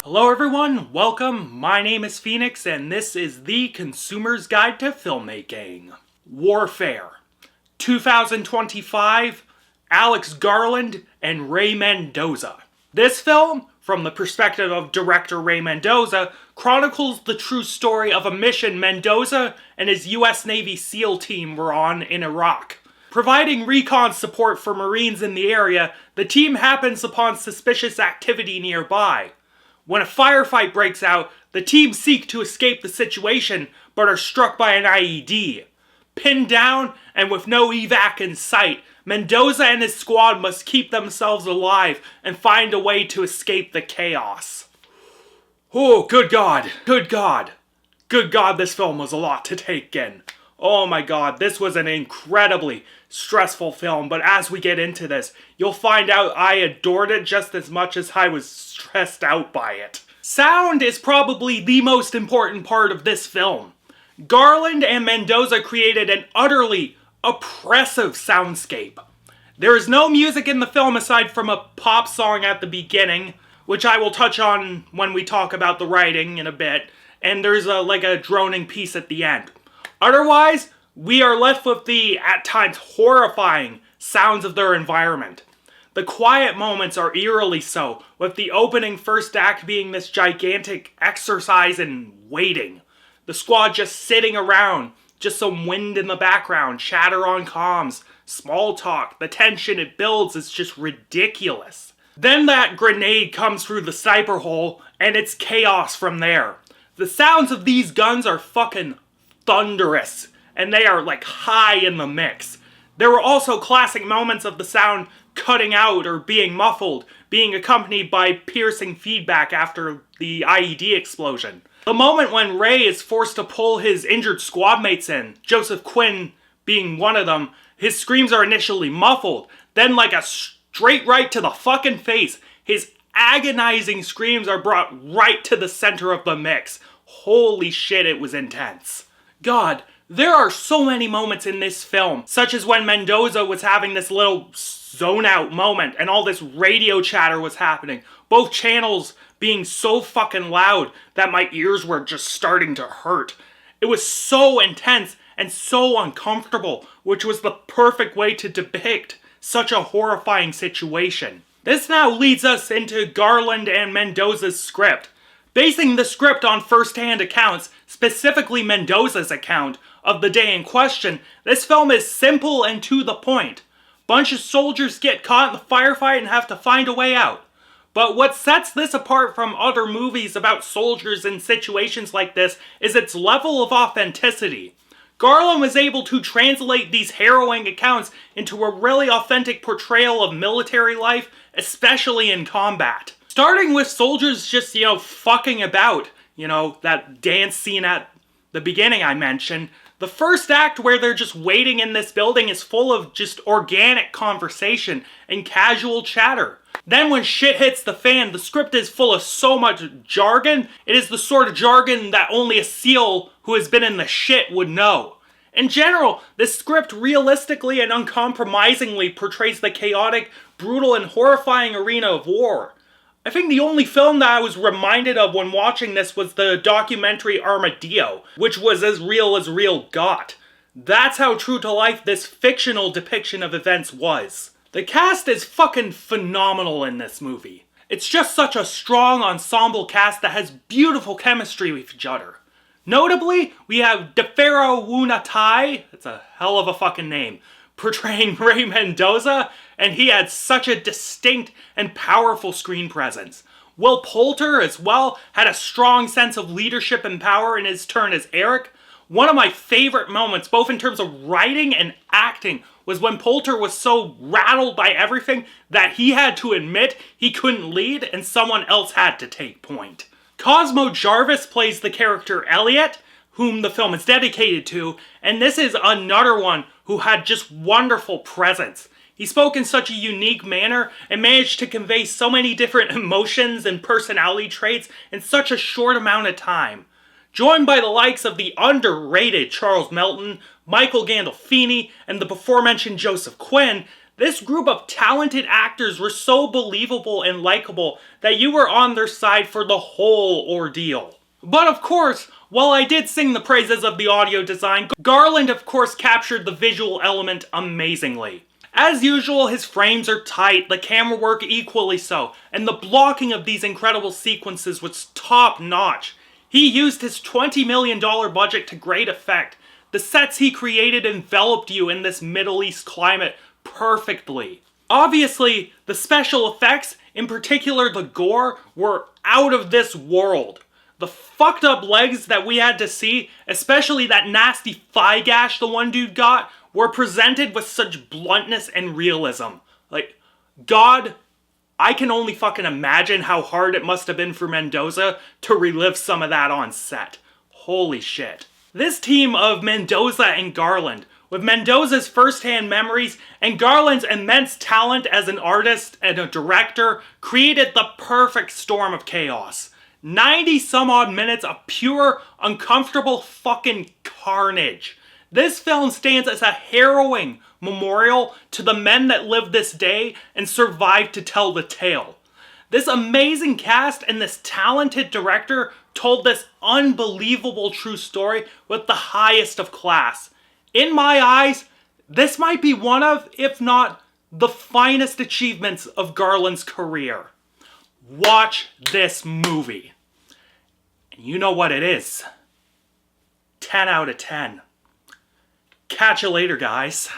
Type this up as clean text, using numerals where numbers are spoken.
Hello everyone, welcome. My name is Phoenix and this is the Consumer's Guide to Filmmaking. Warfare. 2025, Alex Garland and Ray Mendoza. This film, from the perspective of director Ray Mendoza, chronicles the true story of a mission Mendoza and his US Navy SEAL team were on in Iraq. Providing recon support for Marines in the area, the team happens upon suspicious activity nearby. When a firefight breaks out, the team seek to escape the situation, but are struck by an IED. Pinned down, and with no evac in sight, Mendoza and his squad must keep themselves alive and find a way to escape the chaos. Oh, good God, good God. Good God, this film was a lot to take in. Oh my God, this was an incredibly stressful film, but as we get into this, you'll find out I adored it just as much as I was stressed out by it. Sound is probably the most important part of this film. Garland and Mendoza created an utterly oppressive soundscape. There is no music in the film aside from a pop song at the beginning, which I will touch on when we talk about the writing in a bit, and there's a droning piece at the end. Otherwise, we are left with the, at times, horrifying sounds of their environment. The quiet moments are eerily so, with the opening first act being this gigantic exercise in waiting. The squad just sitting around, just some wind in the background, chatter on comms, small talk, the tension it builds is just ridiculous. Then that grenade comes through the sniper hole, and it's chaos from there. The sounds of these guns are fucking thunderous, and they are high in the mix. There were also classic moments of the sound cutting out or being muffled, being accompanied by piercing feedback after the IED explosion. The moment when Ray is forced to pull his injured squad mates in, Joseph Quinn being one of them, his screams are initially muffled, then like a straight right to the fucking face, his agonizing screams are brought right to the center of the mix. Holy shit, it was intense. God, there are so many moments in this film, such as when Mendoza was having this little zone out moment and all this radio chatter was happening, both channels being so fucking loud that my ears were just starting to hurt. It was so intense and so uncomfortable, which was the perfect way to depict such a horrifying situation. This now leads us into Garland and Mendoza's script. Basing the script on first-hand accounts, specifically Mendoza's account of the day in question, this film is simple and to the point. Bunch of soldiers get caught in the firefight and have to find a way out. But what sets this apart from other movies about soldiers in situations like this is its level of authenticity. Garland was able to translate these harrowing accounts into a really authentic portrayal of military life, especially in combat. Starting with soldiers just, fucking about, that dance scene at the beginning I mentioned. The first act where they're just waiting in this building is full of just organic conversation and casual chatter. Then when shit hits the fan, the script is full of so much jargon, it is the sort of jargon that only a SEAL who has been in the shit would know. In general, this script realistically and uncompromisingly portrays the chaotic, brutal, and horrifying arena of war. I think the only film that I was reminded of when watching this was the documentary Armadillo, which was as real got. That's how true to life this fictional depiction of events was. The cast is fucking phenomenal in this movie. It's just such a strong ensemble cast that has beautiful chemistry with each other. Notably, we have DeFero Wunatai, that's a hell of a fucking name, portraying Ray Mendoza, and he had such a distinct and powerful screen presence. Will Poulter, as well, had a strong sense of leadership and power in his turn as Eric. One of my favorite moments, both in terms of writing and acting, was when Poulter was so rattled by everything that he had to admit he couldn't lead and someone else had to take point. Cosmo Jarvis plays the character Elliot, whom the film is dedicated to, and this is another one who had just wonderful presence. He spoke in such a unique manner and managed to convey so many different emotions and personality traits in such a short amount of time. Joined by the likes of the underrated Charles Melton, Michael Gandolfini, and the before-mentioned Joseph Quinn, This group of talented actors were so believable and likable that you were on their side for the whole ordeal. But of course, while I did sing the praises of the audio design, Garland of course captured the visual element amazingly. As usual, his frames are tight, the camera work equally so, and the blocking of these incredible sequences was top notch. He used his $20 million budget to great effect. The sets he created enveloped you in this Middle East climate perfectly. Obviously, the special effects, in particular the gore, were out of this world. The fucked up legs that we had to see, especially that nasty thigh gash the one dude got, were presented with such bluntness and realism. Like, God, I can only fucking imagine how hard it must have been for Mendoza to relive some of that on set. Holy shit. This team of Mendoza and Garland, with Mendoza's first-hand memories and Garland's immense talent as an artist and a director, created the perfect storm of chaos. 90 some odd minutes of pure, uncomfortable fucking carnage. This film stands as a harrowing memorial to the men that lived this day and survived to tell the tale. This amazing cast and this talented director told this unbelievable true story with the highest of class. In my eyes, this might be one of, if not, the finest achievements of Garland's career. Watch this movie. And you know what it is. 10 out of 10. Catch you later, guys.